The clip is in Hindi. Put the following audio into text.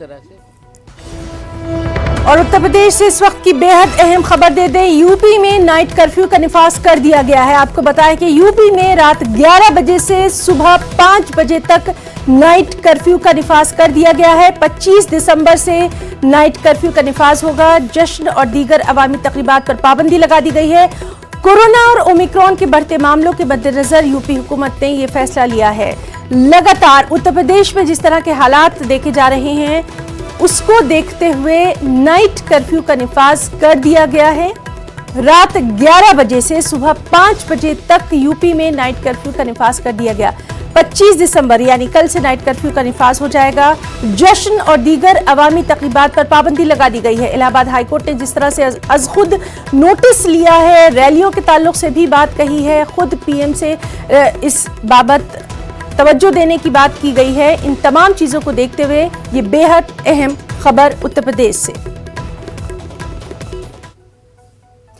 तरह से। और उत्तर प्रदेश से इस वक्त की बेहद अहम खबर दे दें, यूपी में नाइट कर्फ्यू का निफाज कर दिया गया है। आपको बताएं कि यूपी में रात 11 बजे से सुबह 5 बजे तक नाइट कर्फ्यू का निफाज कर दिया गया है। 25 दिसंबर से नाइट कर्फ्यू का निफाज होगा। जश्न और दीगर अवामी तकरीबात पर पाबंदी लगा दी गई है। कोरोना और ओमिक्रॉन के बढ़ते मामलों के मद्देनजर यूपी हुकूमत ने यह फैसला लिया है। लगातार उत्तर प्रदेश में जिस तरह के हालात देखे जा रहे हैं, उसको देखते हुए नाइट कर्फ्यू का निफाज कर दिया गया है। रात 11 बजे से सुबह 5 बजे तक यूपी में नाइट कर्फ्यू का निफाज कर दिया गया। 25 दिसंबर यानी कल से नाइट कर्फ्यू का निफाज हो जाएगा। जश्न और दीगर अवामी तकरीबात पर पाबंदी लगा दी गई है। इलाहाबाद हाईकोर्ट ने जिस तरह से अज खुद नोटिस लिया है, रैलियों के ताल्लुक से भी बात कही है, खुद पीएम से इस बाबत तवज्जो देने की बात की गई है। इन तमाम चीजों को देखते हुए ये बेहद अहम खबर उत्तर प्रदेश से।